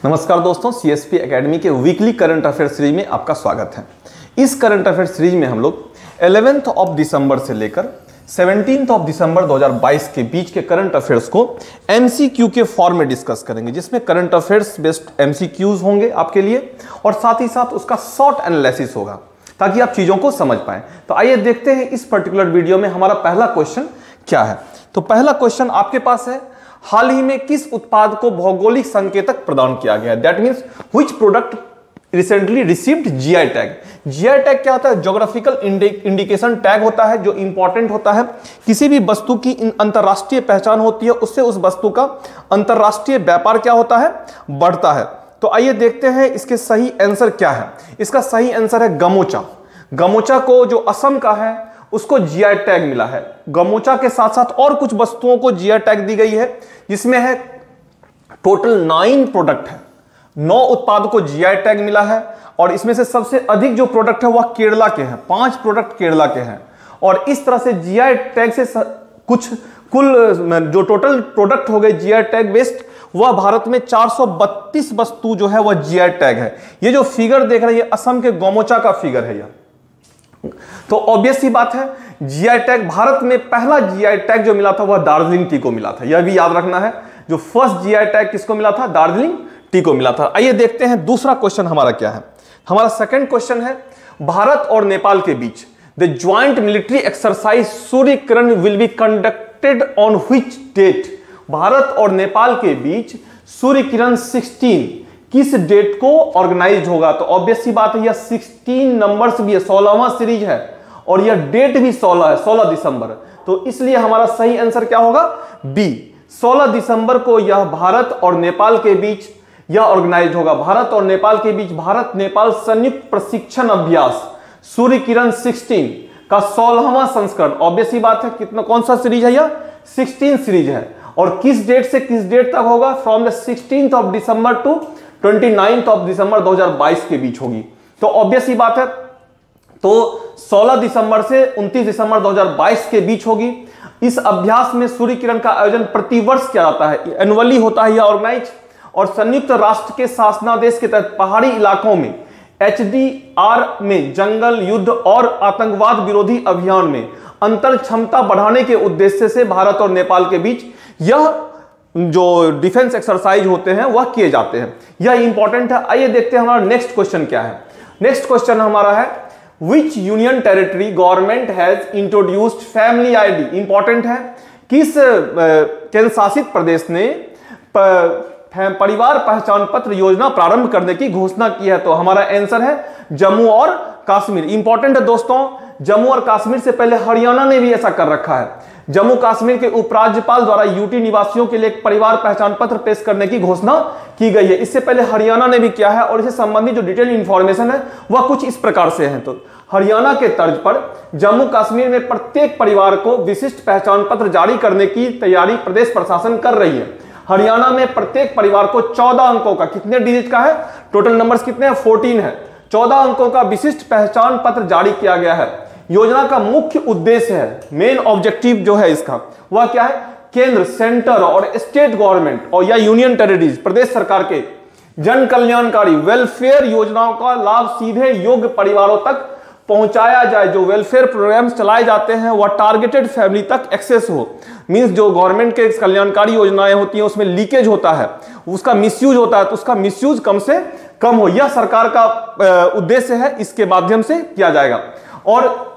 नमस्कार दोस्तों, CSP academy के वीकली करंट अफेयर सीरीज में आपका स्वागत है। इस करंट अफेयर सीरीज में हम लोग 11 दिसंबर से लेकर 17 दिसंबर 2022 के बीच के करंट अफेयर्स को एमसीक्यू के फॉर्म में डिस्कस करेंगे, जिसमें करंट अफेयर्स बेस्ड एमसीक्यूज होंगे आपके लिए और साथ ही साथ उसका शॉर्ट एनालिसिस होगा ताकि आप चीजों को समझ पाएं। तो आइए देखते हैं इस पर्टिकुलर वीडियो में हमारा पहला क्वेश्चन क्या है। तो पहला क्वेश्चन आपके पास है, हाल ही में किस उत्पाद को भौगोलिक संकेतक प्रदान किया गया है? That means which product recently received GI tag. GI tag क्या होता है? ज्योग्राफिकल इंडिकेशन टैग होता है जो इंपॉर्टेंट होता है। किसी भी वस्तु की अंतरराष्ट्रीय पहचान होती है, उससे उस वस्तु का अंतरराष्ट्रीय व्यापार क्या होता है? बढ़ता है। तो आइए देखते हैं इसके सही आंसर क्या है। इसका सही आंसर है गमोचा। गमोचा को जो असम का है उसको जीआई टैग मिला है। गमोचा के साथ साथ और कुछ वस्तुओं को जीआई टैग दी गई है, जिसमें है टोटल 9 प्रोडक्ट है। 9 उत्पाद को जीआई टैग मिला है और इसमें से सबसे अधिक जो प्रोडक्ट है वह केरला के हैं। 5 प्रोडक्ट केरला के हैं और इस तरह से जीआई टैग से कुछ कुल जो टोटल प्रोडक्ट हो गए जीआई टैग बेस्ड, वह भारत में 432 वस्तु जो है वह जीआई टैग है। ये जो फिगर देख रहे हैं असम के गमोचा का फिगर है। यह तो ऑब्वियस सी बात है, जीआई टैग भारत में पहला जीआई टैग जो मिला था वह दार्जिलिंग टी को मिला था। यह भी याद रखना है, जो फर्स्ट जीआई टैग किसको मिला था? दार्जिलिंग टी को मिला था। आइए देखते हैं दूसरा क्वेश्चन हमारा क्या है। हमारा सेकंड क्वेश्चन है, भारत और नेपाल के बीच the joint military exercise Surya Kiran will be conducted on which date? Bharat और नेपाल के बीच सूर्य किरण 16 किस डेट को ऑर्गेनाइज होगा? तो ऑब्वियस सी बात है, यह 16 नंबर्स भी है, 16वां सीरीज है और यह डेट भी 16 है, 16 दिसंबर। तो इसलिए हमारा सही आंसर क्या होगा? बी। 16 दिसंबर को यह भारत और नेपाल के बीच यह ऑर्गेनाइज होगा। भारत और नेपाल के बीच भारत नेपाल संयुक्त प्रशिक्षण अभ्यास सूर्य किरण 16 का 16वां संस्करण। ऑब्वियस सी बात है, कितना कौन सा सीरीज है? यह 16 सीरीज है और किस डेट से किस डेट तक होगा? फ्रॉम द 16 दिसंबर टू 29 दिसंबर 2022 के बीच होगी। तो ऑब्वियस ही बात है, तो 16 दिसंबर से 29 दिसंबर 2022 के बीच होगी। इस अभ्यास में सूर्य किरण का आयोजन प्रतिवर्ष किया जाता है, एनुअली होता है यह ऑर्गेनाइज। और संयुक्त राष्ट्र के शासनादेश के तहत पहाड़ी इलाकों में HDR में जंगल युद्ध और आतंकवाद विरोधी अभियान में अंतर क्षमता बढ़ाने के उद्देश्य से भारत और नेपाल के बीच यह जो डिफेंस एक्सरसाइज होते हैं वह किए जाते हैं। यह इंपॉर्टेंट है। आइए देखते हैं हमारा नेक्स्ट क्वेश्चन क्या है। नेक्स्ट क्वेश्चन हमारा है, विच union territory government has introduced family ID? Important है, किस केंद्र शासित प्रदेश ने परिवार पहचान पत्र योजना प्रारंभ करने की घोषणा की है? तो हमारा आंसर है जम्मू और कश्मीर। इंपॉर्टेंट है दोस्तों, जम्मू और कश्मीर से पहले हरियाणा ने भी ऐसा कर रखा है। जम्मू कश्मीर के उपराज्यपाल द्वारा यूटी निवासियों के लिए एक परिवार पहचान पत्र पेश करने की घोषणा की गई है। इससे पहले हरियाणा ने भी किया है और इससे संबंधित जो डिटेल इंफॉर्मेशन है वह कुछ इस प्रकार से है। तो हरियाणा के तर्ज पर जम्मू कश्मीर में प्रत्येक परिवार को विशिष्ट पहचान पत्र जारी करने की तैयारी प्रदेश प्रशासन कर रही है। हरियाणा में प्रत्येक परिवार को 14 अंकों का, कितने डिजिट का है? टोटल नंबर्स कितने हैं? 14 है। 14 अंकों का विशिष्ट पहचान पत्र जारी किया गया है। योजना का मुख्य उद्देश्य है, मेन ऑब्जेक्टिव जो है इसका वह क्या है? केंद्र, सेंटर और स्टेट गवर्नमेंट और या यूनियन टेरिटरीज, प्रदेश सरकार के जन कल्याणकारी वेलफेयर योजनाओं का लाभ सीधे योग्य परिवारों तक पहुंचाया जाए। जो वेलफेयर प्रोग्राम्स चलाए जाते हैं वह टारगेटेड फैमिली तक एक्सेस हो। मींस जो गवर्नमेंट के कल्याणकारी योजनाएं होती हैं उसमें लीकेज होता है, उसका मिसयूज होता है, तो उसका मिसयूज कम से कम हो, यह सरकार का उद्देश्य है। इसके माध्यम से किया जाएगा। और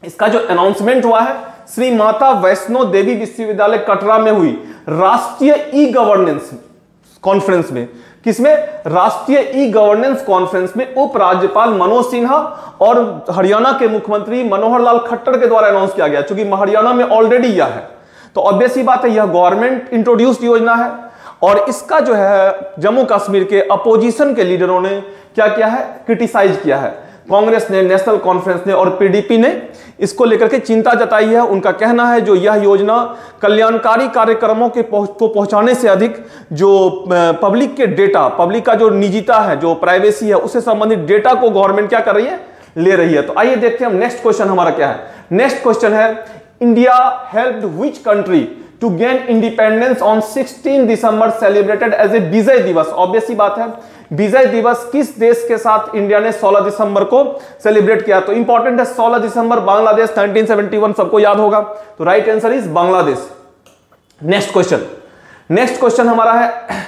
इसका जो अनाउंसमेंट हुआ है श्री माता वैष्णो देवी विश्वविद्यालय कटरा में हुई राष्ट्रीय ई गवर्नेंस कॉन्फ्रेंस में। किसमें? राष्ट्रीय ई गवर्नेंस कॉन्फ्रेंस में उपराज्यपाल मनोज सिन्हा और हरियाणा के मुख्यमंत्री मनोहर लाल खट्टर के द्वारा अनाउंस किया गया। क्योंकि हरियाणा में ऑलरेडी यह है, तो ऑब्वियस ही बात है यह गवर्नमेंट इंट्रोड्यूस्ड योजना है। और इसका जो है जम्मू कश्मीर के अपोजिशन के लीडरों ने क्या किया है? क्रिटिसाइज किया है। कांग्रेस ने, नेशनल कॉन्फ्रेंस ने और पीडीपी ने इसको लेकर के चिंता जताई है। उनका कहना है जो यह योजना कल्याणकारी कार्यक्रमों को पहुंचाने से अधिक जो पब्लिक के डेटा, पब्लिक का जो निजता है, जो प्राइवेसी है, उससे संबंधित डेटा को गवर्नमेंट क्या कर रही है? ले रही है। तो आइए देखते हैं हम नेक्स्ट क्वेश्चन हमारा क्या है। नेक्स्ट क्वेश्चन है, India helped which country to gain independence on 16 December celebrated as a Vijay Diwas. Obvious सी बात है, विजय दिवस किस देश के साथ इंडिया ने 16 दिसंबर को सेलिब्रेट किया? तो इंपॉर्टेंट है 16 दिसंबर बांग्लादेश 1971, सबको याद होगा। तो right answer is Bangladesh. Next question हमारा है,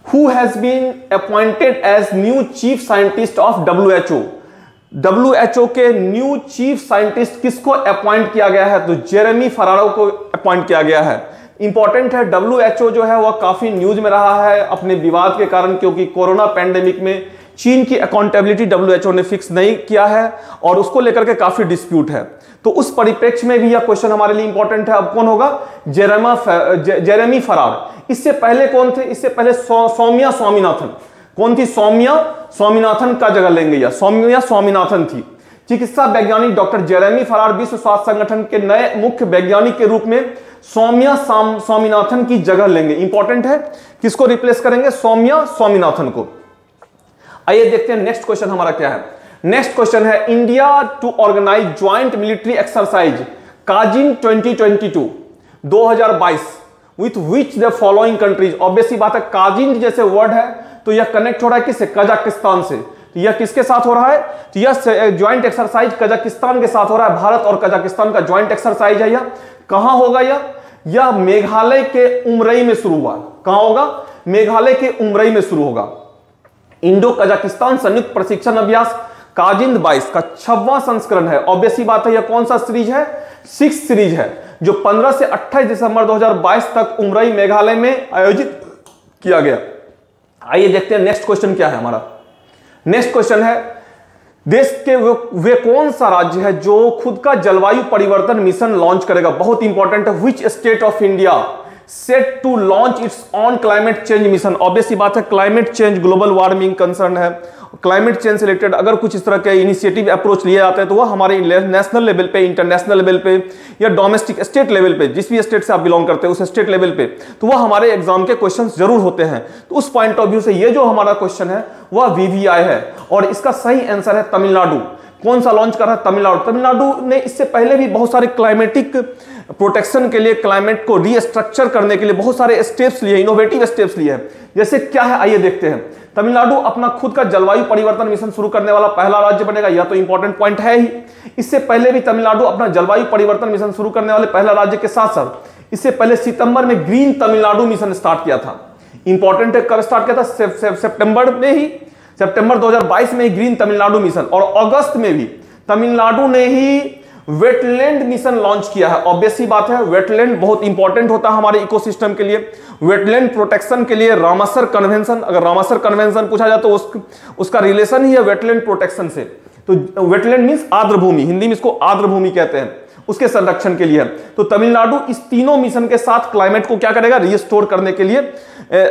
who has been appointed as new chief scientist of WHO? WHO के न्यू चीफ साइंटिस्ट किसको अपॉइंट किया गया है? तो जेरेमी फरारो को अपॉइंट किया गया है। इंपॉर्टेंट है, WHO जो है वह काफी न्यूज में रहा है अपने विवाद के कारण, क्योंकि कोरोना पैंडेमिक में चीन की अकाउंटेबिलिटी WHO ने फिक्स नहीं किया है और उसको लेकर के काफी डिस्प्यूट है। तो उस परिप्रेक्ष्य में भी यह क्वेश्चन हमारे लिए इंपॉर्टेंट है। अब कौन होगा? जेरेमी फरार। इससे पहले कौन थे? इससे पहले सौम्या स्वामीनाथन। कौन थी? सौम्या स्वामीनाथन का जगह लेंगे, या सौम्या स्वामीनाथन थी। चिकित्सा वैज्ञानिक डॉक्टर जेरेमी फरार विश्व स्वास्थ्य संगठन के नए मुख्य वैज्ञानिक के रूप में सौम्या स्वामीनाथन की जगह लेंगे। इंपॉर्टेंट है, किसको रिप्लेस करेंगे? सौम्या स्वामीनाथन को। आइए देखते हैं नेक्स्ट क्वेश्चन हमारा क्या है। नेक्स्ट क्वेश्चन है, India to organise joint military exercise Kazind 2022 with which the following countries. Obviously बात है, काजिन जैसे वर्ड है तो यह कनेक्ट हो रहा है किससे? कजाकिस्तान से। तो यह किसके साथ हो रहा है? तो यह ज्वाइंट एक्सरसाइज कजाकिस्तान के साथ हो रहा है। भारत और कजाकिस्तान का ज्वाइंट एक्सरसाइज है। यह कहां होगा? यह मेघालय के उमरई में शुरू हुआ। कहां होगा? मेघालय के उमरई में शुरू होगा। इंडो कजाकिस्तान संयुक्त प्रशिक्षण अभ्यास काजिन 22 का 6वां संस्करण है। ऑब्वियसली बात है, यह कौन सा सीरीज है? 6 सीरीज है, जो 15 से 28 दिसंबर 2022 तक उमरई मेघालय में आयोजित किया गया। आइए देखते हैं नेक्स्ट क्वेश्चन क्या है हमारा। नेक्स्ट क्वेश्चन है, देश के वे कौन सा राज्य है जो खुद का जलवायु परिवर्तन मिशन लॉन्च करेगा? बहुत इंपॉर्टेंट है, which state of India set to launch its on climate change mission. Obviously बात है, climate change global warming concern है। क्लाइमेट चेंज से रिलेटेड अगर कुछ इस तरह के इनिशिएटिव अप्रोच लिए जाते हैं तो वह हमारे नेशनल लेवल पे, इंटरनेशनल लेवल पे या डोमेस्टिक स्टेट लेवल पे, जिस भी स्टेट से आप बिलोंग करते हैं उस स्टेट लेवल पे, तो वह हमारे एग्जाम के क्वेश्चंस जरूर होते हैं। तो उस पॉइंट ऑफ व्यू से ये जो हमारा क्वेश्चन है वह VVI है और इसका सही आंसर है तमिलनाडु। कौन सा लॉन्च कर रहा है? तमिलनाडु। तमिलनाडु ने इससे पहले भी बहुत सारे क्लाइमेटिक प्रोटेक्शन के लिए, क्लाइमेट को रीस्ट्रक्चर करने के लिए बहुत सारे स्टेप्स लिए, इनोवेटिव स्टेप्स लिए हैं। जैसे क्या है, आइए देखते हैं। तमिलनाडु अपना खुद का जलवायु परिवर्तन मिशन शुरू करने वाला पहला राज्य बनेगा, यह तो इंपॉर्टेंट पॉइंट है ही। इससे पहले भी तमिलनाडु अपना जलवायु परिवर्तन मिशन शुरू करने वाले पहला राज्य के साथ साथ इससे पहले सितंबर में ग्रीन तमिलनाडु मिशन स्टार्ट किया था। इंपॉर्टेंट है, कब स्टार्ट किया था? सितंबर में ही, सितंबर 2022 में ही ग्रीन तमिलनाडु मिशन। और अगस्त में भी तमिलनाडु ने ही वेटलैंड मिशन लॉन्च किया है। ऑब्वियसली बात है, वेटलैंड बहुत इंपॉर्टेंट होता है हमारे इकोसिस्टम के लिए। वेटलैंड प्रोटेक्शन के लिए रामसर कन्वेंशन, अगर रामसर कन्वेंशन पूछा जाए तो उसका रिलेशन ही है वेटलैंड प्रोटेक्शन से। तो वेटलैंड मींस आर्द्र भूमि, हिंदी में इसको आर्द्र भूमि कहते हैं, उसके संरक्षण के लिए है। तो तमिलनाडु इस तीनों मिशन के साथ क्लाइमेट को क्या करेगा? रिस्टोर करने के लिए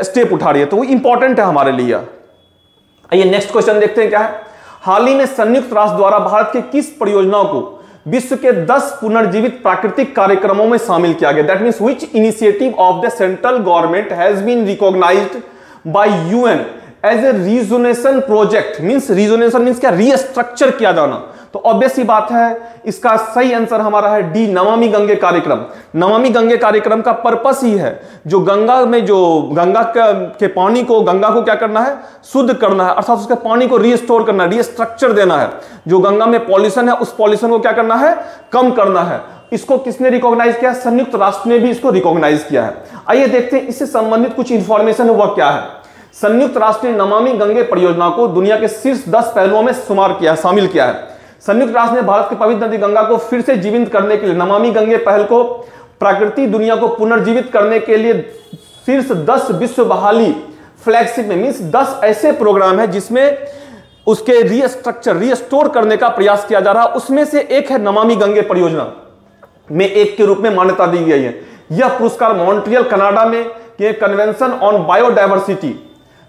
स्टेप उठा रही है। तो वो इंपॉर्टेंट है हमारे लिए। आइए नेक्स्ट क्वेश्चन देखते हैं क्या है। हाल ही में संयुक्त राष्ट्र द्वारा भारत के किस परियोजनाओं को विश्व के 10 पुनर्जीवित प्राकृतिक कार्यक्रमों में शामिल किया गया? That means which initiative of the central government has been recognised by UN as a rejuvenation project. Means rejuvenation means क्या? रीस्ट्रक्चर किया जाना। तो ऑब्वियसली बात है, इसका सही आंसर हमारा है डी, नमामि गंगे कार्यक्रम। नमामि गंगे कार्यक्रम का पर्पस ही है जो गंगा में, जो गंगा के पानी को, गंगा को क्या करना है? शुद्ध करना है, अर्थात उसके पानी को रीस्टोर करना है, रीस्ट्रक्चर देना है। जो गंगा में पॉल्यूशन है उस पॉल्यूशन को क्या करना है? कम करना है। इसको किसने रिकॉग्नाइज किया? संयुक्त राष्ट्र ने भी इसको रिकॉग्नाइज किया है। आइए देखते हैं इससे संबंधित कुछ इंफॉर्मेशन है, वह क्या है। संयुक्त राष्ट्र ने नमामि गंगे परियोजना को दुनिया के शीर्ष 10 पहलुओं में शामिल किया है। संयुक्त राष्ट्र ने भारत की पवित्र नदी गंगा को फिर से जीवित करने के लिए नमामि गंगे पहल को प्राकृतिक दुनिया को पुनर्जीवित करने के लिए शीर्ष 10 विश्व बहाली फ्लैगशिप में, मींस 10 ऐसे प्रोग्राम है जिसमें उसके रीस्ट्रक्चर, रीस्टोर करने का प्रयास किया जा रहा है। उसमें से एक है नमामि गंगे परियोजना में एक के रूप में मान्यता दी गई है। यह पुरस्कार मॉन्ट्रियल कनाडा में कन्वेंशन ऑन बायोडायवर्सिटी,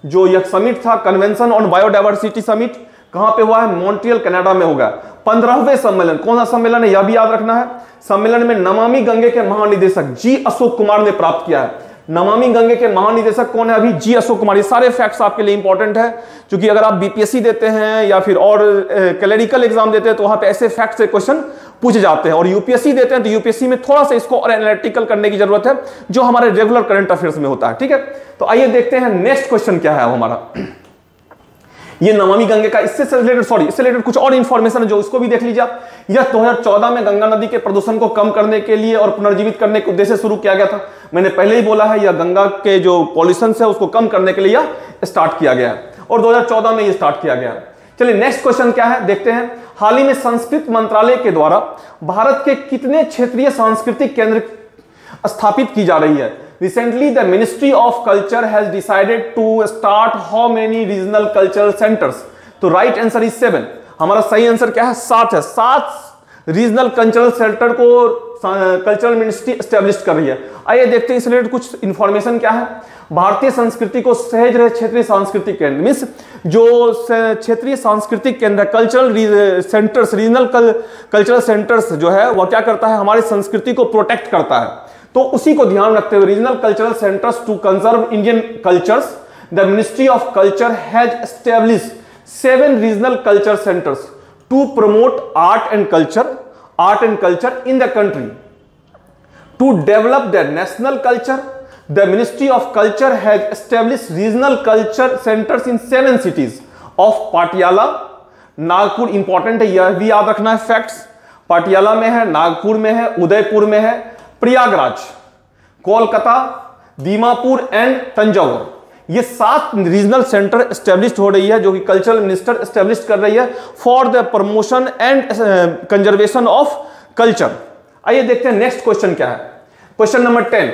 जो यह समिट था, कन्वेंशन ऑन बायोडायवर्सिटी समिट, कहां पे हुआ है? मॉन्ट्रियल कनाडा में होगा। 15वें सम्मेलन, कौन सा सम्मेलन है यह भी याद रखना है। सम्मेलन में नमामि गंगे के महानिदेशक जी अशोक कुमार ने प्राप्त किया है। नमामि गंगे के महानिदेशक कौन है? अभी जी अशोक कुमार। ये सारे फैक्ट्स आपके लिए इंपॉर्टेंट है, क्योंकि अगर आप बीपीएससी देते हैं या फिर और क्लरिकल एग्जाम देते हैं तो वहां पे ऐसे फैक्ट से क्वेश्चन पूछे जाते हैं, और यूपीएससी देते हैं तो यूपीएससी में थोड़ा सा इसको और एनालिटिकल करने की जरूरत है, जो हमारे रेगुलर करंट अफेयर्स में होता है। ठीक है, तो आइए देखते हैं नेक्स्ट क्वेश्चन क्या है हमारा। ये नमामि गंगे का इससे रिलेटेड कुछ और इंफॉर्मेशन है जो उसको भी देख लीजिए आप। यह 2014 में गंगा नदी के प्रदूषण को कम करने के लिए और पुनर्जीवित करने के उद्देश्य से शुरू किया गया था। मैंने पहले ही बोला है, यह गंगा के जो पॉल्यूशन है उसको कम करने के लिए यह स्टार्ट किया गया है, और 2014 में यह स्टार्ट किया गया है। चलिए नेक्स्ट क्वेश्चन क्या है देखते हैं। हाल ही में संस्कृत मंत्रालय के द्वारा भारत के कितने क्षेत्रीय सांस्कृतिक केंद्र स्थापित की जा रही है? Recently, the Ministry of Culture has decided to start how many regional cultural centers? तो राइट आंसर इज 7। हमारा सही आंसर क्या है? 7 है। 7 रीजनल कल्चरल सेंटर को कल्चरल मिनिस्ट्री स्टैब्लिश कर रही है। आइए देखते हैं इस रिलेटेड कुछ इंफॉर्मेशन क्या है। भारतीय संस्कृति को सहेज रहे क्षेत्रीय सांस्कृतिक केंद्र, मीन्स जो क्षेत्रीय सांस्कृतिक केंद्र cultural centres, regional cultural centres जो है वह क्या करता है? हमारी संस्कृति को प्रोटेक्ट करता है। तो उसी को ध्यान रखते हुए regional cultural centres to conserve Indian cultures, the ministry of culture has established 7 regional culture centres to promote art and culture in the country. To develop the national culture, the ministry of culture has established regional culture centres in 7 cities of Patiala, Nagpur. Important है, यह भी याद रखना है facts. Patiala में है, नागपुर में है, उदयपुर में है, प्रयागराज, कोलकाता, दीमापुर एंड तंजावुर। ये 7 रीजनल सेंटर स्टैब्लिश हो रही है, जो कि कल्चरल मिनिस्टर स्टैब्लिश कर रही है for the promotion and conservation of culture. आइए देखते हैं नेक्स्ट क्वेश्चन क्या है। Question number 10,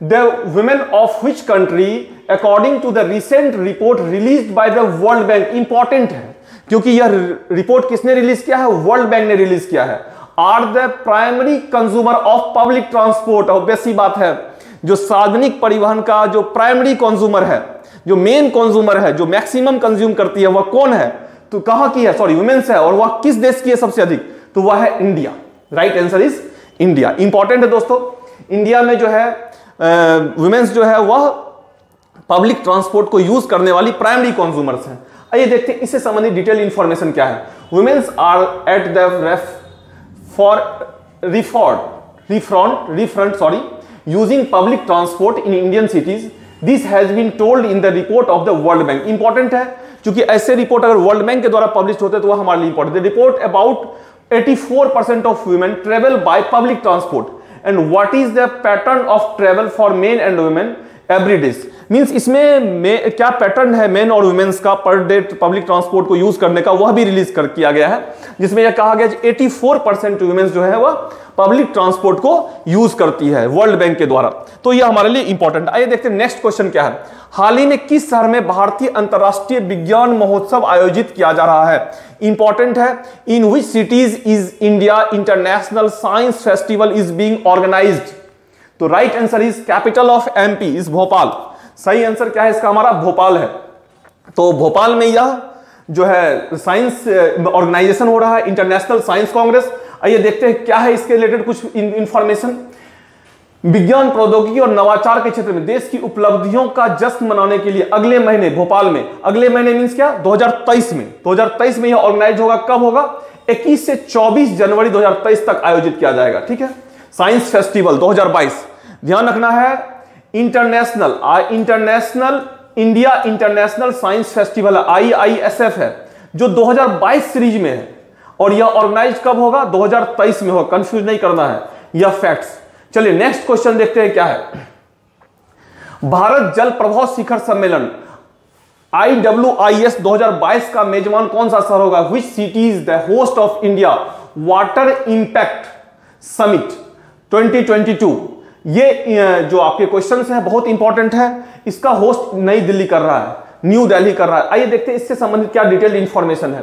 the women of which country according to the recent report released by the World Bank. Important है क्योंकि यह रिपोर्ट किसने रिलीज किया है? वर्ल्ड बैंक ने रिलीज किया है। Are the primary consumer of public transport. Obvious सी बात है, जो सार्वजनिक परिवहन का जो प्राइमरी कंज्यूमर है, जो मेन कंज्यूमर है, जो मैक्सिमम कंज्यूम करती है, वह कौन है? तो कहां की है? सॉरी, वुमेन्स है। और वह किस देश की है सबसे अधिक? तो वह है India. Right answer is India. Important है दोस्तों, इंडिया में जो है वुमेन्स जो है वह पब्लिक ट्रांसपोर्ट को यूज करने वाली प्राइमरी कंज्यूमर्स हैं। आइए देखते हैं इससे संबंधित डिटेल इंफॉर्मेशन क्या है। Womens are at the refront using public transport in Indian cities. This has been told in the report of the World Bank. Important है क्योंकि ऐसे रिपोर्ट अगर वर्ल्ड बैंक के द्वारा पब्लिश होते तो वह हमारे लिए इंपॉर्टेंट है। Report about 84% of women travel by public transport and what is the pattern of travel for men and women every day? Means इसमें क्या पैटर्न है मेन और वुमेन्स का पर डे पब्लिक ट्रांसपोर्ट को यूज करने का, वह भी रिलीज किया गया है, जिसमें यह कहा गया 84% वुमेन्स जो है वह पब्लिक ट्रांसपोर्ट को यूज करती है वर्ल्ड बैंक के द्वारा। तो यह हमारे लिए इंपॉर्टेंट। आइए देखते हैं नेक्स्ट क्वेश्चन क्या है। हाल ही में किस शहर में भारतीय अंतरराष्ट्रीय विज्ञान महोत्सव आयोजित किया जा रहा है? इंपॉर्टेंट है, in which cities is India International Science Festival is being organised? तो right answer is capital of MP is Bhopal. सही आंसर क्या है इसका? हमारा भोपाल है। तो भोपाल में यह जो है साइंस ऑर्गेनाइजेशन हो रहा है, इंटरनेशनल साइंस कांग्रेस। आइए देखते हैं क्या है इसके रिलेटेड कुछ इंफॉर्मेशन। विज्ञान, प्रौद्योगिकी और नवाचार के क्षेत्र में देश की उपलब्धियों का जश्न मनाने के लिए अगले महीने भोपाल में, अगले महीने मींस क्या? 2023 में यह ऑर्गेनाइज होगा। कब होगा? 21 से 24 जनवरी 2023 तक आयोजित किया जाएगा। ठीक है, साइंस फेस्टिवल 2022। ध्यान रखना है, international India International Science festival IISF है, जो 2022 सीरीज में है, और यह ऑर्गेनाइज कब होगा? 2023 में होगा। कंफ्यूज नहीं करना है, यह फैक्ट्स। चलिए नेक्स्ट क्वेश्चन देखते हैं क्या है। भारत जल प्रभाव शिखर सम्मेलन IWIS 2022 का मेजबान कौन सा शहर होगा? Which city is the host of India water impact summit 2022? ये जो आपके क्वेश्चंस हैं बहुत इंपॉर्टेंट है। इसका होस्ट नई दिल्ली कर रहा है, न्यू दिल्ली कर रहा है। आइए देखते हैं इससे संबंधित क्या डिटेल इंफॉर्मेशन है।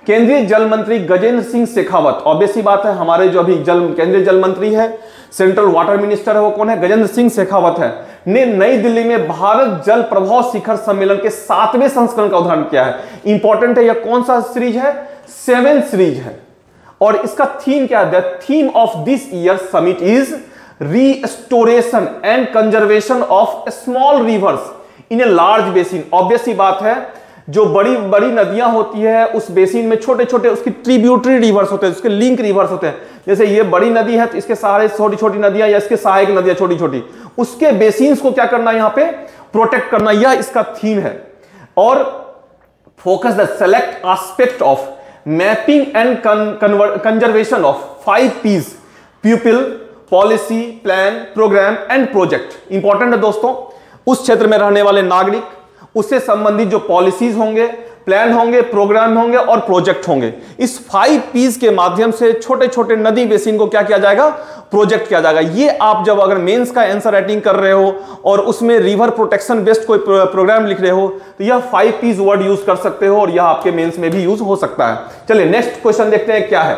केंद्रीय जल मंत्री गजेंद्र सिंह शेखावत, ऑब्वियस सी बात है, हमारे जो अभी केंद्रीय जल मंत्री है, सेंट्रल वाटर मिनिस्टर है, वो कौन है? गजेंद्र सिंह शेखावत है, ने नई दिल्ली में भारत जल प्रभाव शिखर सम्मेलन के 7वें संस्करण का उद्घाटन किया है। इंपॉर्टेंट है, यह कौन सा सीरीज है? 7 सीरीज है। और इसका थीम क्या है? The theme of this year summit is restoration and conservation of small rivers in a large basin. Obvious सी बात है, जो बड़ी बड़ी नदियां होती है उस बेसिन में छोटे छोटे उसकी ट्रिब्यूटरी रिवर्स होते हैं, उसके लिंक रिवर्स होते हैं। जैसे ये बड़ी नदी है तो इसके सहारे छोटी छोटी नदियां या इसके सहायक नदियां छोटी छोटी, उसके बेसिन्स को क्या करना है, यहां पे प्रोटेक्ट करना, यह इसका थीम है। और focus the select aspect of mapping and conservation of 5 P's: people, policy, plan, programme and project. Important है दोस्तों, उस क्षेत्र में रहने वाले नागरिक, उससे संबंधित जो पॉलिसीज होंगे, प्लान होंगे, प्रोग्राम होंगे और प्रोजेक्ट होंगे, इस 5 P's के माध्यम से छोटे छोटे नदी बेसिन को क्या किया जाएगा, प्रोजेक्ट किया जाएगा। ये आप जब अगर मेंस का आंसर राइटिंग कर रहे हो और उसमें रिवर प्रोटेक्शन बेस्ड कोई प्रोग्राम लिख रहे हो तो यह 5 P's वर्ड यूज कर सकते हो और यह आपके मेंस में भी यूज हो सकता है। चलिए नेक्स्ट क्वेश्चन देखते हैं क्या है।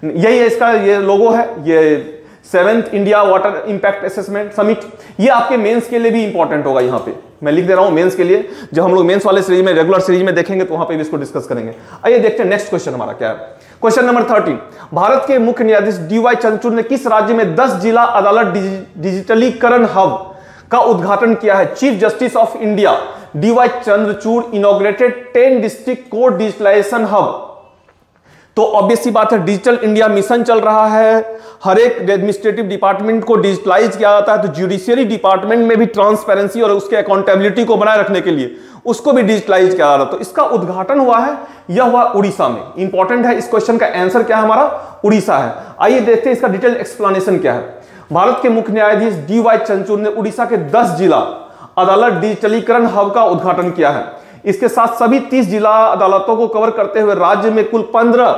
यही है इसका, ये लोगो है, ये 7th India water impact assessment summit. ये आपके मेंस के लिए भी इंपॉर्टेंट होगा, यहां पे मैं लिख दे रहा हूं मेंस के लिए। जब हम लोग मेंस वाले सीरीज में, रेगुलर सीरीज में देखेंगे तो वहां पे भी इसको डिस्कस करेंगे। आइए देखते हैं नेक्स्ट क्वेश्चन हमारा क्या है। क्वेश्चन नंबर 13, भारत के मुख्य न्यायाधीश DY चंद्रचूड़ ने किस राज्य में 10 जिला अदालत डिजिटलीकरण हब का उद्घाटन किया है? Chief justice of India DY Chandrachud inaugurated 10 district court digitalisation hub. तो ऑब्वियस सी बात है, डिजिटल इंडिया मिशन चल रहा है, हर एक एडमिनिस्ट्रेटिव डिपार्टमेंट को डिजिटलाइज किया जाता है, तो जुडिशियरी डिपार्टमेंट में भी ट्रांसपेरेंसी और उसके अकाउंटेबिलिटी को बनाए रखने के लिए उसको भी डिजिटलाइज किया जा रहा है। तो इसका उद्घाटन हुआ है, यह हुआ उड़ीसा में। इंपॉर्टेंट है, इस क्वेश्चन का आंसर क्या है हमारा, उड़ीसा है। आइए देखते हैं इसका डिटेल एक्सप्लेनेशन क्या है। भारत के मुख्य न्यायाधीश DY चंद्रचूड़ ने उड़ीसा के 10 जिला अदालत डिजिटलीकरण हब का उद्घाटन किया है। इसके साथ सभी 30 जिला अदालतों को कवर करते हुए राज्य में कुल 15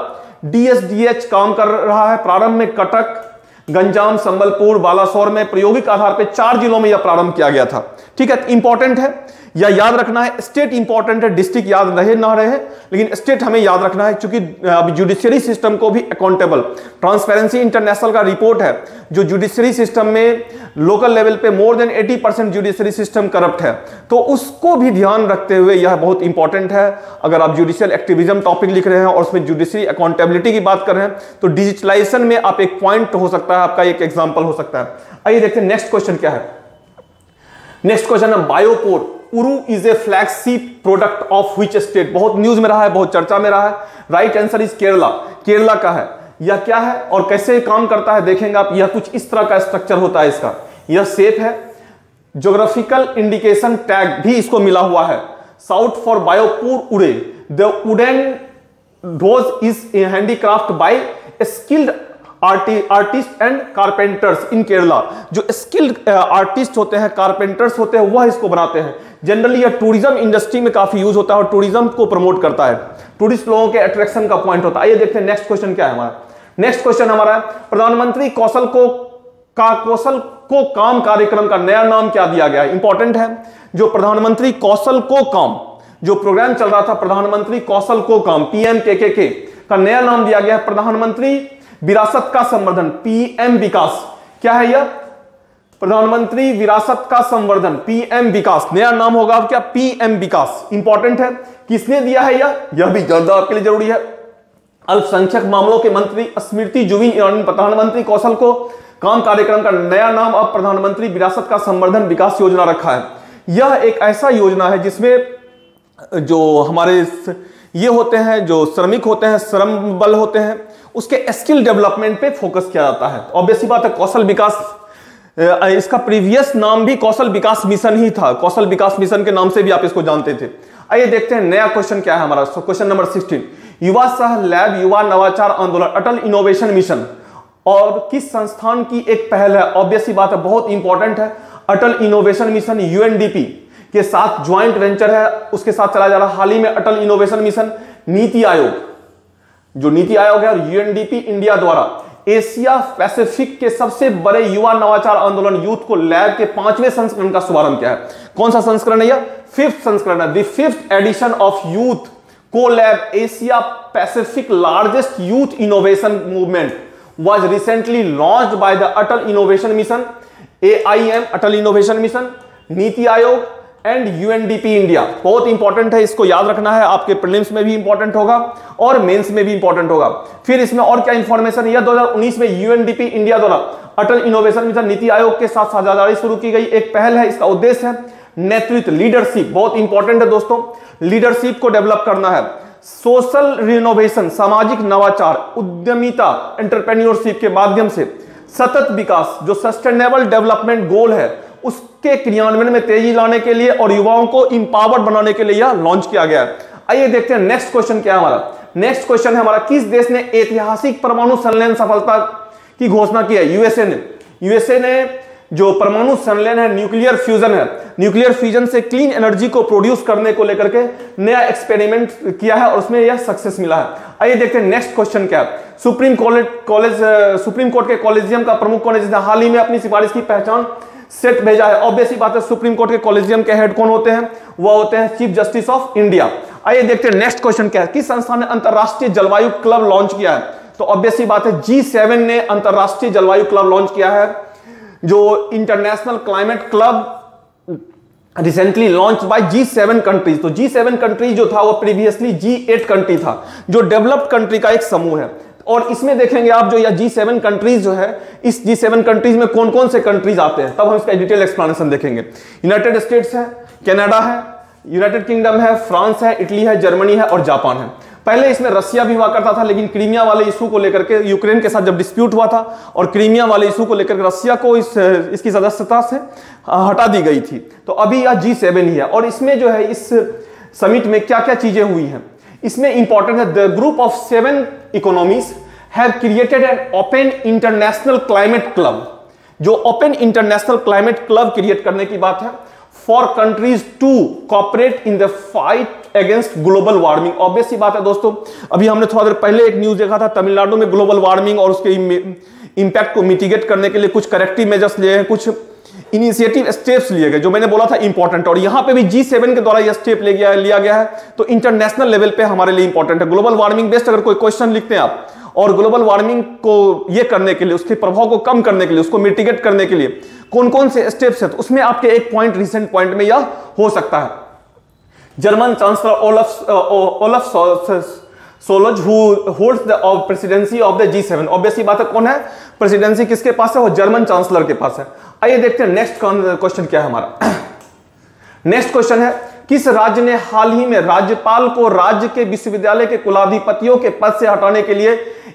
DSDH काम कर रहा है। प्रारंभ में कटक, गंजाम, संबलपुर, बालासोर में प्रायोगिक आधार पर 4 जिलों में यह प्रारंभ किया गया था। ठीक है, इंपॉर्टेंट है, या याद रखना है। स्टेट इंपॉर्टेंट है, डिस्ट्रिक्ट याद रहे ना रहे, लेकिन स्टेट हमें याद रखना है, क्योंकि अभी जुडिशियरी सिस्टम को भी अकाउंटेबल, ट्रांसपेरेंसी इंटरनेशनल का रिपोर्ट है, जो जुडिशियरी सिस्टम में लोकल लेवल पे more than 80% judiciary system corrupt है, तो उसको भी ध्यान रखते हुए यह बहुत इंपॉर्टेंट है। अगर आप जुडिशियल एक्टिविज्म टॉपिक लिख रहे हैं और उसमें जुडिशियरी अकाउंटेबिलिटी की बात कर रहे हैं तो डिजिटलाइजेशन में आप एक पॉइंट हो सकता है, आपका एक एग्जाम्पल हो सकता है। आइए देखते हैं नेक्स्ट क्वेश्चन क्या है। नेक्स्ट क्वेश्चन है Beypore Uru is a flagship product of which state. बहुत न्यूज में रहा है, बहुत चर्चा में रहा है। Right answer is Kerala. Kerala का है। यह क्या है और कैसे काम करता है देखेंगे आप। यह कुछ इस तरह का स्ट्रक्चर होता है इसका। यह शेप है, ज्योग्राफिकल इंडिकेशन टैग भी इसको मिला हुआ है। South for Beypore Uru the wooden dhows is a handicraft by skilled artist and carpenters in Kerala. जो स्किल्ड आर्टिस्ट होते हैं, कारपेंटर्स होते हैं, वह इसको बनाते हैं। जनरली यह टूरिज्म इंडस्ट्री में काफी यूज होता है और टूरिज्म को प्रमोट करता है, टूरिस्ट लोगों के अट्रैक्शन का पॉइंट होता है। आइए देखते हैं नेक्स्ट क्वेश्चन क्या है हमारा। नेक्स्ट क्वेश्चन हमारा है प्रधानमंत्री कौशल को काम कार्यक्रम का नया नाम क्या दिया गया है। इंपॉर्टेंट है, जो प्रधानमंत्री कौशल को काम, जो प्रोग्राम चल रहा था प्रधानमंत्री कौशल को काम PMKKK का नया नाम दिया गया है प्रधानमंत्री विरासत का संवर्धन PM विकास। क्या है यह? प्रधानमंत्री विरासत का संवर्धन PM विकास। नया नाम होगा अब क्या? PM विकास। इंपॉर्टेंट है, किसने दिया है यह भी जानना आपके लिए जरूरी है। अल्पसंख्यक मामलों के मंत्री स्मृति जुबिन ईरानी प्रधानमंत्री कौशल को काम कार्यक्रम का नया नाम अब प्रधानमंत्री विरासत का संवर्धन विकास योजना रखा है। यह एक ऐसा योजना है जिसमें जो हमारे ये होते हैं, जो श्रमिक होते हैं, श्रम बल होते हैं, उसके स्किल डेवलपमेंट पे फोकस किया जाता है। ऑब्वियसली बात है, कौशल विकास, इसका प्रीवियस नाम भी कौशल विकास मिशन ही था। कौशल विकास मिशन के नाम से भी आप इसको जानते थे। आइए देखते हैं नया क्वेश्चन क्या है हमारा। क्वेश्चन नंबर 16, युवा सह लैब युवा नवाचार आंदोलन अटल इनोवेशन मिशन और किस संस्थान की एक पहल है। ऑब्वियसली बात है, बहुत इंपॉर्टेंट है। अटल इनोवेशन मिशन UNDP के साथ ज्वाइंट वेंचर है, उसके साथ चला जा रहा। हाल ही में अटल इनोवेशन मिशन नीति आयोग, जो नीति आयोग है, और UNDP इंडिया द्वारा एशिया पैसिफिक के सबसे बड़े युवा नवाचार आंदोलन यूथ को लैब के 5वें संस्करण का शुभारंभ किया है। कौन सा संस्करण है यह? 5th संस्करण है। The 5th edition of Youth Co Lab Asia Pacific largest youth innovation movement was recently launched by the Atal Innovation Mission, AIM, Atal Innovation Mission, NITI Aayog and UNDP India. बहुत इंपॉर्टेंट है, इसको याद रखना है, आपके प्रीलिम्स में भी इंपॉर्टेंट होगा और मेंस में भी इंपॉर्टेंट होगा। फिर इसमें और क्या इंफॉर्मेशन, यह 2019 में यूएनडीपी इंडिया द्वारा अटल इनोवेशन मिशन नीति आयोग के साथ साझेदारी शुरू की गई एक पहल है। इसका उद्देश्य है नेतृत्व, लीडरशिप, बहुत इंपॉर्टेंट है दोस्तों, लीडरशिप को डेवलप करना है, सोशल रिनोवेशन, सामाजिक नवाचार, उद्यमिता, एंटरप्रेन्योरशिप के माध्यम से सतत विकास, जो सस्टेनेबल डेवलपमेंट गोल है उसके क्रियान्वयन में तेजी लाने के लिए और युवाओं को इंपावर्ड बनाने के लिए यह लॉन्च किया गया है। आइए देखते हैं नेक्स्ट क्वेश्चन क्या है हमारा। नेक्स्ट क्वेश्चन है हमारा, किस देश ने ऐतिहासिक परमाणु संलयन सफलता की घोषणा की है? यूएसए ने जो परमाणु संलयन है, न्यूक्लियर फ्यूजन है, न्यूक्लियर फ्यूजन से क्लीन एनर्जी को प्रोड्यूस करने को लेकर के नया एक्सपेरिमेंट किया है और उसमें यह सक्सेस मिला है। आइए देखते हैं नेक्स्ट क्वेश्चन क्या है। सुप्रीम कोर्ट के कॉलेजियम का प्रमुख कौन है जिसने हाल ही में अपनी सिफारिश की पहचान सेट भेजा है? ऑब्वियस ही बात है, सुप्रीम कोर्ट के कॉलेजियम के हेड कौन होते हैं? वह होते हैं चीफ जस्टिस ऑफ इंडिया। आइए देखते हैं नेक्स्ट क्वेश्चन क्या है। किस संस्था ने अंतरराष्ट्रीय जलवायु क्लब लॉन्च किया है? तो ऑब्वियस ही बात है, G7 ने अंतरराष्ट्रीय जलवायु क्लब लॉन्च किया है, जो international climate club recently launch by G7 countries. तो G7 कंट्रीज जो था वो प्रीवियसली G8 कंट्री था, जो डेवलप्ड कंट्री का एक समूह है। और इसमें देखेंगे आप जो यह G7 कंट्रीज जो है, इस G7 कंट्रीज में कौन कौन से कंट्रीज आते हैं, तब हम इसका डिटेल एक्सप्लेनेशन देखेंगे। यूनाइटेड स्टेट्स है, कनाडा है, यूनाइटेड किंगडम है, फ्रांस है, इटली है, जर्मनी है और जापान है। पहले इसमें रसिया भी हुआ करता था, लेकिन क्रीमिया वाले इशू को लेकर के यूक्रेन के साथ जब डिस्प्यूट हुआ था और क्रीमिया वाले इशू को लेकर रसिया को इसकी सदस्यता से हटा दी गई थी। तो अभी यह G7 ही है। और इसमें जो है इस समिट में क्या क्या चीजें हुई हैं, इसमें इंपॉर्टेंट है, the group of 7 economies have created an open international climate club. जो open international climate club create करने की बात है for countries to cooperate in the fight against global warming. Obvious सी बात है दोस्तों, अभी हमने थोड़ा देर पहले एक न्यूज देखा था, तमिलनाडु में ग्लोबल वार्मिंग और उसके इंपैक्ट को मिटिगेट करने के लिए कुछ करेक्टिव मेजर्स लिए हैं, कुछ इनिशिएटिव स्टेप्स लिए गए, जो मैंने बोला था इंपॉर्टेंट। और यहां पे भी G7 के द्वारा यह स्टेप लिया गया है, तो इंटरनेशनल लेवल पे हमारे लिए इंपॉर्टेंट है। ग्लोबल वार्मिंग बेस्ड अगर कोई क्वेश्चन लिखते हैं आप, और ग्लोबल वार्मिंग को ये करने के लिए, उसके प्रभाव को कम करने के लिए, उसको मिटिगेट करने के लिए कौन कौन से स्टेप्स है, तो उसमें आपके एक पॉइंट रिसेंट पॉइंट में यह हो सकता है। German chancellor Olaf swallows who holds the presidency of the G7। Obviously बात है, कौन है प्रेसिडेंसी, किसके पास है? वो जर्मन चांसलर के पास है। आइए देखते हैं नेक्स्ट क्वेश्चन क्या है हमारा। नेक्स्ट क्वेश्चन है, किस राज्य ने हाल ही में राज्यपाल को राज्य के विश्वविद्यालय के कुलाधिपतियों के पद से हटाने के लिए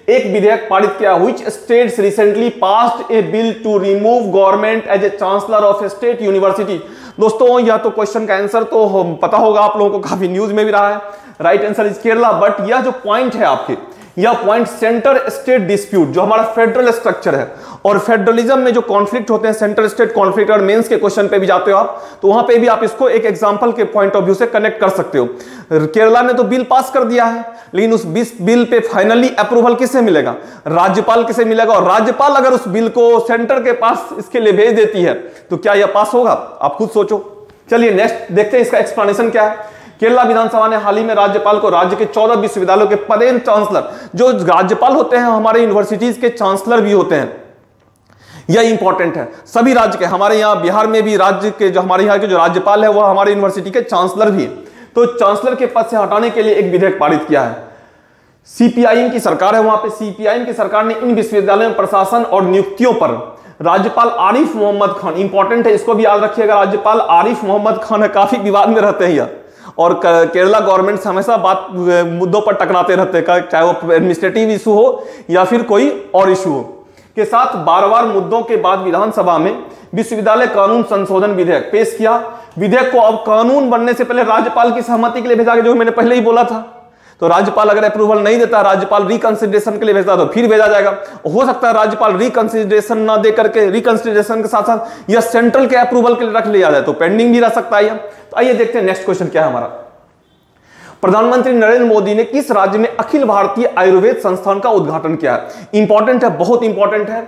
एक विधेयक पारित किया? Which states recently passed a bill to remove government as a chancellor of a state university? दोस्तों यह तो क्वेश्चन का आंसर तो पता होगा आप लोगों को, काफी न्यूज में भी रहा है। Right answer is Kerala. But यह जो पॉइंट है आपके, यह पॉइंट सेंटर स्टेट डिस्प्यूट, जो हमारा फेडरल स्ट्रक्चर है और फेडरलिज्म में जो कॉन्फ्लिक्ट होते हैं, सेंटर स्टेट कॉन्फ्लिक्ट, और मेंस के क्वेश्चन पे भी जाते हो आप, तो वहां पे भी आप इसको एक एग्जांपल के पॉइंट ऑफ व्यू से कनेक्ट कर सकते हो। केरला ने तो बिल पास कर दिया है, लेकिन उस बिल पे फाइनली अप्रूवल किसे मिलेगा? राज्यपाल किसे मिलेगा? और राज्यपाल अगर उस बिल को सेंटर के पास इसके लिए भेज देती है तो क्या यह पास होगा? आप खुद सोचो। चलिए नेक्स्ट देखते हैं इसका एक्सप्लेनेशन क्या है। केरला विधानसभा ने हाल ही में राज्यपाल को राज्य के 14 विश्वविद्यालयों के पदेन चांसलर, जो राज्यपाल होते हैं हमारे यूनिवर्सिटीज के चांसलर भी होते हैं, यह इंपॉर्टेंट है। सभी राज्य के, हमारे यहाँ बिहार में भी राज्य के जो हमारे यहाँ के जो राज्यपाल है वह हमारे यूनिवर्सिटी के चांसलर भी है। तो चांसलर के पद से हटाने के लिए एक विधेयक पारित किया है। CPIM की सरकार है, वहां पे CPIM की सरकार ने इन विश्वविद्यालयों में प्रशासन और नियुक्तियों पर राज्यपाल आरिफ मोहम्मद खान, इंपॉर्टेंट है, इसको भी याद रखिएगा, राज्यपाल आरिफ मोहम्मद खान है, काफी विवाद में रहते हैं यह, और केरला गवर्नमेंट हमेशा बात मुद्दों पर टकराते रहते हैं, चाहे वो एडमिनिस्ट्रेटिव इशू हो या फिर कोई और इशू हो, के साथ बार-बार मुद्दों के बाद विधानसभा में विश्वविद्यालय कानून संशोधन विधेयक पेश किया। विधेयक को अब कानून बनने से पहले राज्यपाल की सहमति के लिए भेजा गया, जो मैंने पहले ही बोला था। तो राज्यपाल अगर अप्रूवल नहीं देता, राज्यपाल रिकंसिडरेशन के लिए भेजता तो फिर भेजा जाएगा। हो सकता है राज्यपाल रिकंसिडरेशन ना दे करके, रिकंसिडरेशन के साथ साथ यह सेंट्रल के अप्रूवल के लिए रख लिया जाए, तो पेंडिंग भी रह सकता है। तो आइए देखते हैं नेक्स्ट क्वेश्चन क्या है हमारा। प्रधानमंत्री नरेंद्र मोदी ने किस राज्य में अखिल भारतीय आयुर्वेद संस्थान का उद्घाटन किया? इंपॉर्टेंट है, बहुत इंपॉर्टेंट है।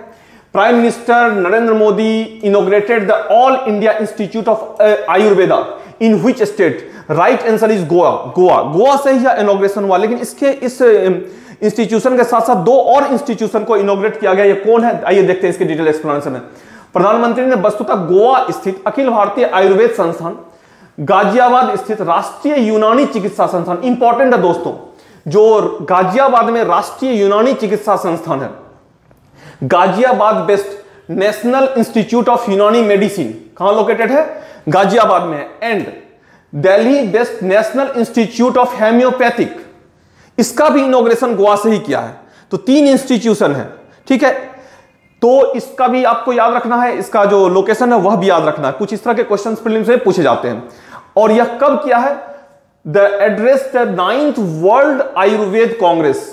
Prime minister Narendra Modi inaugurated the all India institute of Ayurveda in which state? Right answer is Goa. Goa से ही इनॉग्रेशन हुआ, लेकिन इसके इस इंस्टीट्यूशन के साथ साथ दो और इंस्टीट्यूशन को इनॉग्रेट किया गया। ये कौन है? आइए देखते हैं इसके डिटेल एक्सप्लेनेशन में। प्रधानमंत्री ने वस्तुतः गोवा स्थित अखिल भारतीय आयुर्वेद संस्थान गाजियाबाद स्थित राष्ट्रीय यूनानी चिकित्सा संस्थान, इंपॉर्टेंट है दोस्तों, जो गाजियाबाद में राष्ट्रीय यूनानी चिकित्सा संस्थान है, Ghaziabad based national institute of यूनानी मेडिसिन कहां लोकेटेड है? गाजियाबाद में है। And Delhi based national institute of homeopathic, इसका भी इनॉग्रेशन गोवा से ही किया है। तो 3 इंस्टीट्यूशन है, ठीक है। तो इसका भी आपको याद रखना है, इसका जो लोकेशन है वह भी याद रखना है। कुछ इस तरह के क्वेश्चंस प्रीलिम्स में पूछे जाते हैं। और यह कब किया है? The address the 9th World Ayurveda Congress,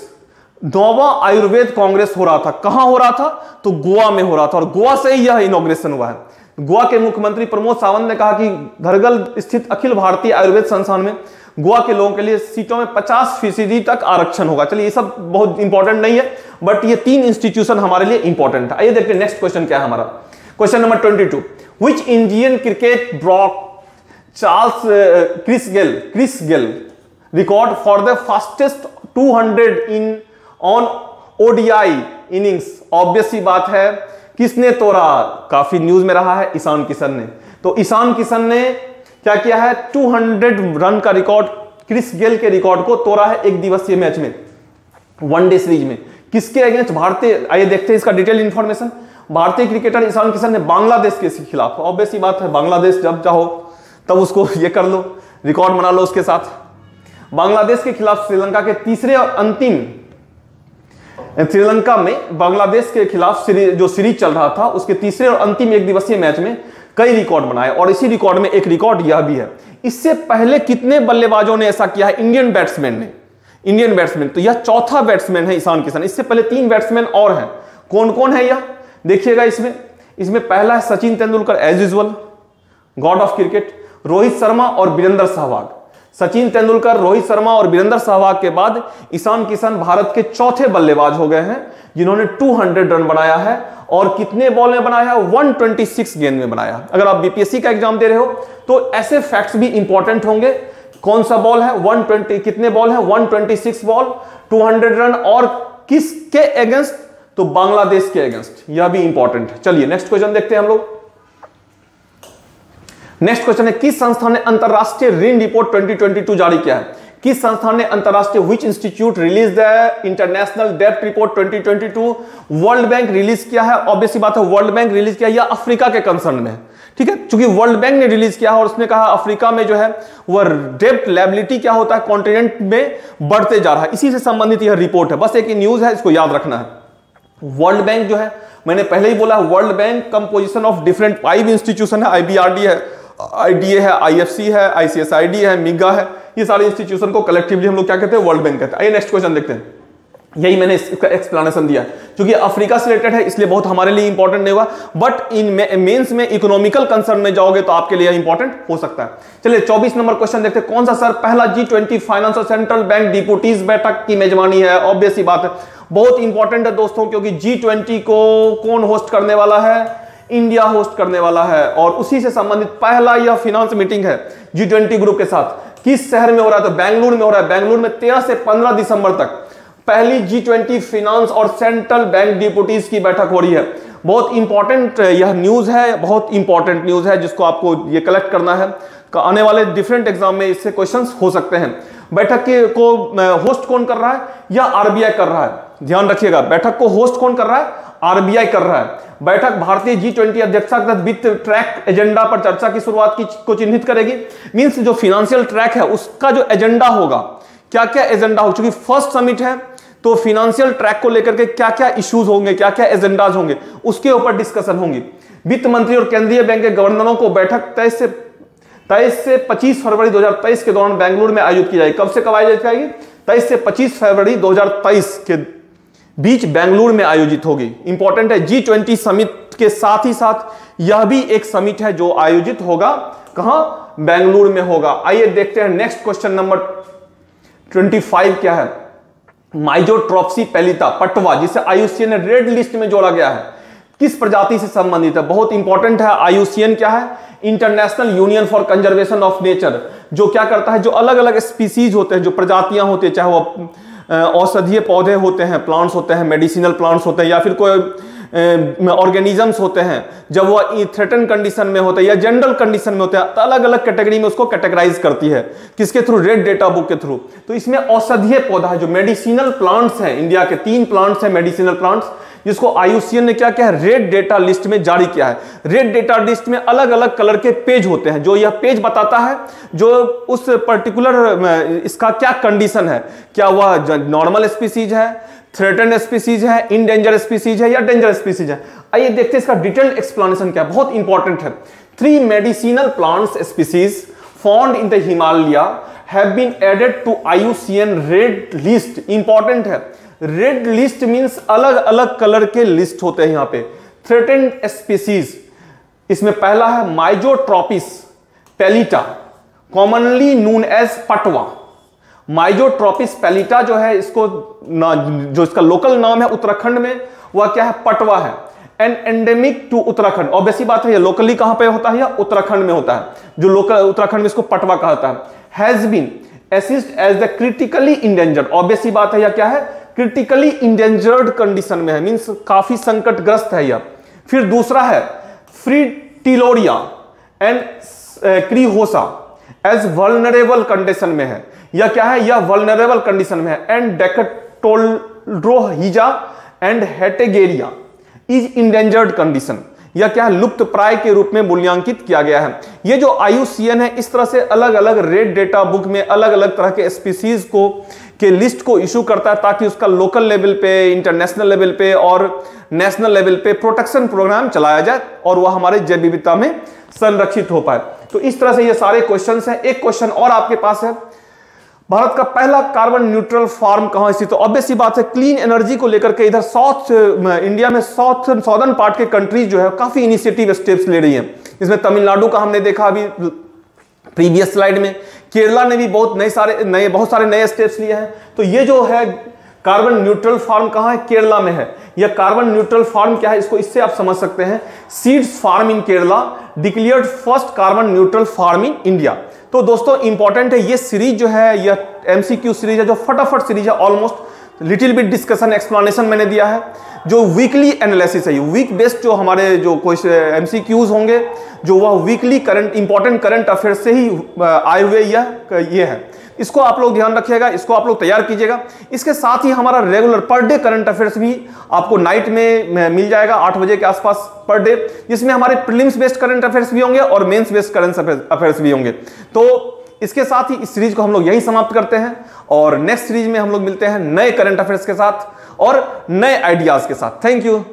9वां आयुर्वेद कांग्रेस हो रहा था। कहां हो रहा था? तो गोवा में हो रहा था, और गोवा से ही यह इनॉग्रेशन हुआ है। गोवा के मुख्यमंत्री प्रमोद सावंत ने कहा कि धरगल स्थित अखिल भारतीय आयुर्वेद संस्थान में गोवा के लोगों के लिए सीटों में 50% तक आरक्षण होगा। चलिए, ये सब बहुत इंपॉर्टेंट नहीं है, बट ये 3 इंस्टीट्यूशन हमारे लिए इंपॉर्टेंट है। आइए देखते हैं नेक्स्ट क्वेश्चन क्या है हमारा। Question number 22, which Indian cricket broke Charles Chris Gayle record for the fastest 200 in on ODI innings? Obvious सी बात है, किसने तोड़ा? काफी न्यूज में रहा है, ईशान किशन ने। तो ईशान किशन ने क्या किया है? 200 रन का रिकॉर्ड, क्रिस गेल के रिकॉर्ड को तोड़ा है एक दिवसीय मैच में, वनडे सीरीज में। किसके अगेंस्ट? भारतीय। आइए देखते हैं इसका डिटेल इंफॉर्मेशन। भारतीय क्रिकेटर ईशान किशन ने बांग्लादेश के खिलाफ, ऑब्वियस सी बात है, बांग्लादेश जब चाहो तब उसको ये कर लो, रिकॉर्ड बना लो उसके साथ। बांग्लादेश के खिलाफ श्रीलंका के तीसरे और अंतिम, श्रीलंका में बांग्लादेश के खिलाफ जो सीरीज चल रहा था उसके तीसरे और अंतिम एक दिवसीय मैच में कई रिकॉर्ड बनाए, और इसी रिकॉर्ड में एक रिकॉर्ड यह भी है। इससे पहले कितने बल्लेबाजों ने ऐसा किया है? इंडियन बैट्समैन ने, इंडियन बैट्समैन। तो यह चौथा बैट्समैन है ईशान किशन। इससे पहले 3 बैट्समैन और हैं। कौन कौन है यह? देखिएगा इसमें पहला है Sachin Tendulkar, as usual god of cricket, Rohit Sharma और वीरेंद्र सहवाग। सचिन तेंदुलकर, रोहित शर्मा और वीरेंद्र सहवाग के बाद ईशान किशन भारत के चौथे बल्लेबाज हो गए हैं जिन्होंने 200 रन बनाया है। और कितने बॉल में बनाया है? 126 गेंद में बनाया। अगर आप बीपीएससी का एग्जाम दे रहे हो तो ऐसे फैक्ट्स भी इंपॉर्टेंट होंगे। कौन सा बॉल है? 120, कितने बॉल है? 126 बॉल, 200 रन, और किसके अगेंस्ट? तो बांग्लादेश के अगेंस्ट। यह भी इंपॉर्टेंट है। चलिए नेक्स्ट क्वेश्चन देखते हैं हम लोग। नेक्स्ट क्वेश्चन है, किस संस्थान ने अंतरराष्ट्रीय ऋण रिपोर्ट 2022 जारी किया है? किस संस्थान ने अंतरराष्ट्रीय, which institute release the international डेब्ट रिपोर्ट 2022? वर्ल्ड बैंक रिलीज किया है। ऑब्वियसली बात है, वर्ल्ड बैंक रिलीज किया, या अफ्रीका के कंसर्न में, ठीक है, क्योंकि वर्ल्ड बैंक ने रिलीज किया है और उसने कहा अफ्रीका में जो है वह डेब्ट लायबिलिटी क्या होता है, कॉन्टिनेंट में बढ़ते जा रहा है। इसी से संबंधित यह रिपोर्ट है। बस एक न्यूज है, इसको याद रखना है। वर्ल्ड बैंक जो है, मैंने पहले ही बोला, world bank composition of different 5 institution है। आईबीआरडी है, आईडीए है, आईएफसी है, आईसीएसआईडी है, मिगा है। ये सारे इंस्टीट्यूशन को कलेक्टिवली हम लोग क्या कहते हैं? वर्ल्ड बैंक कहते हैं। आइए नेक्स्ट क्वेश्चन देखते हैं। यही मैंने इसका एक्सप्लेनेशन दिया, क्योंकि अफ्रीका से रिलेटेड है इसलिए बहुत हमारे लिए इंपॉर्टेंट नहीं हुआ, बट इन मेंस में इकोनॉमिकल कंसर्न में जाओगे तो आपके लिए इंपॉर्टेंट हो सकता है। चलिए 24 नंबर क्वेश्चन देखते हैं। कौन सा सर पहला G20 फाइनेंस और सेंट्रल बैंक डिप्यूटीज बैठक की मेजबानी है? ऑब्वियस सी बात है, बहुत इंपॉर्टेंट है दोस्तों, क्योंकि G20 को कौन होस्ट करने वाला है? इंडिया होस्ट करने वाला है, और उसी से संबंधित पहला यह फाइनेंस मीटिंग है G20 ग्रुप के साथ। किस शहर में हो रहा है? तो बेंगलुरु में हो रहा है। बेंगलुरु में 13 से 15 दिसंबर तक पहली G20 फाइनेंस और सेंट्रल बैंक डिप्यूटीज की बैठक हो रही है। बहुत इंपॉर्टेंट यह न्यूज है, बहुत इंपॉर्टेंट न्यूज है, जिसको आपको ये कलेक्ट करना है। आने वाले डिफरेंट एग्जाम में इससे क्वेश्चंस हो सकते हैं। बैठक को होस्ट कौन कर रहा है? या आरबीआई कर रहा है। ध्यान रखिएगा, बैठक को होस्ट कौन कर रहा है? आरबीआई कर रहा है। बैठक भारतीय G20 अध्यक्षता के तहत वित्त ट्रैक एजेंडा पर चर्चा की शुरुआत को चिन्हित करेगी। मींस जो फाइनेंशियल ट्रैक है उसका जो एजेंडा होगा, क्या क्या एजेंडा हो, चूंकि फर्स्ट समिट है तो फाइनेंशियल ट्रैक को लेकर के क्या क्या इश्यूज होंगे, क्या क्या एजेंडाज होंगे, उसके ऊपर डिस्कशन होंगी। वित्त मंत्री और केंद्रीय बैंक के गवर्नरों को बैठक 23 से 25 फरवरी 2023 के दौरान बेंगलुरु में आयोजित की जाएगी। कब से कब आयोजित जाएगी? 23 से 25 फरवरी 2023 के बीच बेंगलुरु में आयोजित होगी। इंपॉर्टेंट है। G20 समिट के साथ ही साथ यह भी एक समिट है जो आयोजित होगा, कहां? बेंगलुरु में होगा। आइए देखते हैं नेक्स्ट क्वेश्चन नंबर 25 क्या है। माइजोट्रोप्सी पेलिता पटवा, जिसे आईयूसीएन ने रेड लिस्ट में जोड़ा गया है, किस प्रजाति से संबंधित है? बहुत इंपॉर्टेंट है। आईयूसीएन क्या है? International union for conservation of nature, जो क्या करता है, जो अलग अलग स्पीसीज होते हैं, जो प्रजातियां होती है, चाहे वो औषधीय पौधे होते हैं, प्लांट्स होते हैं, मेडिसिनल प्लांट्स होते हैं, या फिर कोई ऑर्गेनिजम्स होते हैं, जब वह थ्रेटन कंडीशन में होते हैं या जनरल कंडीशन में होते हैं, तो अलग अलग कैटेगरी में उसको कैटेगराइज करती है। किसके थ्रू? रेड डेटा बुक के थ्रू। तो इसमें औषधीय पौधा जो मेडिसिनल प्लांट्स हैं, इंडिया के 3 प्लांट्स हैं मेडिसिनल प्लांट्स, जिसको IUCN ने क्या किया है? रेड डेटा लिस्ट में जारी किया है। रेड डेटा लिस्ट में अलग अलग कलर के पेज होते हैं, जो यह पेज बताता है जो उस पर्टिकुलर इसका क्या कंडीशन है, क्या वह नॉर्मल स्पीसीज है, थ्रेटन स्पीसीज है, इंडेंजर स्पीसीज है या डेंजर स्पीसीज है। आइए देखते हैं इसका डिटेल्ड एक्सप्लेनेशन क्या, बहुत इंपॉर्टेंट है। 3 medicinal plants species found in the Himalaya have been added to IUCN red list. Important है, रेड लिस्ट मींस अलग अलग कलर के लिस्ट होते हैं यहां पे। थ्रेटेंड स्पीसीज, इसमें पहला है माइजोट्रोपिस पैलिटा, कॉमनली नोन एज पटवा। माइजोट्रोपिस पैलिटा जो है, इसको जो इसका लोकल नाम है उत्तराखंड में, वह क्या है? पटवा है। And endemic to Uttarakhand, obvious सी बात है, ये लोकली कहां पे होता है? या उत्तराखंड में होता है, जो लोकल उत्तराखंड में इसको पटवा कहा जाता है। Has been assessed as the critically endangered, obvious सी बात है, या क्या है? क्रिटिकली इंडेंजर्ड कंडीशन में है, मींस काफी संकटग्रस्त है यह। फिर दूसरा है फ्रीटिलोरिया एंड क्रीहोसा एज वल्नरेबल कंडीशन में है, या क्या है? यह वल्नरेबल कंडीशन में है। एंड डेकेटोल्ड्रोहिजा एंड हेटेगेरिया इज इंडेंजर्ड कंडीशन, या क्या है? लुप्त प्राय के रूप में मूल्यांकित किया गया है। ये जो IUCN है, इस तरह से अलग अलग रेड डेटा बुक में अलग अलग तरह के स्पीसीज को के लिस्ट को इशू करता है, ताकि उसका लोकल लेवल पे, इंटरनेशनल लेवल पे और नेशनल लेवल पे प्रोटेक्शन प्रोग्राम चलाया जाए और वह हमारे जैव विविधता में संरक्षित हो पाए। तो इस तरह से ये सारे क्वेश्चंस हैं। एक क्वेश्चन और आपके पास है, भारत का पहला कार्बन न्यूट्रल फार्म कहां स्थित? तो ऑब्वियस सी बात है, क्लीन एनर्जी को लेकर के इधर साउथ इंडिया में सॉदर्न पार्ट के कंट्रीज जो है काफी इनिशिएटिव स्टेप्स ले रही हैं। इसमें तमिलनाडु का हमने देखा अभी प्रीवियस स्लाइड में, केरला ने भी बहुत सारे नए स्टेप्स लिए हैं। तो ये जो है कार्बन न्यूट्रल फार्म कहां है? केरला में है। यह कार्बन न्यूट्रल फार्म क्या है, इसको इससे आप समझ सकते हैं, seeds farm in Kerala declared first carbon neutral farm in India. तो दोस्तों इंपॉर्टेंट है, ये सीरीज जो है, यह MCQ सीरीज है, जो फटाफट सीरीज है, almost little bit discussion explanation मैंने दिया है। जो वीकली एनालिसिस है, वीक बेस्ड जो हमारे जो कोई MCQs होंगे, जो वह weekly current important current affair से ही आए हुए ये है, इसको आप लोग ध्यान रखिएगा, इसको आप लोग तैयार कीजिएगा। इसके साथ ही हमारा regular per day current affairs भी आपको नाइट में मिल जाएगा 8 बजे के आसपास पर डे, जिसमें हमारे प्रीलिम्स बेस्ड करंट अफेयर्स भी होंगे और मेंस बेस्ड करंट अफेयर्स भी होंगे। तो इसके साथ ही इस सीरीज को हम लोग यही समाप्त करते हैं और नेक्स्ट सीरीज में हम लोग मिलते हैं नए करंट अफेयर्स के साथ और नए आइडियाज के साथ। Thank you.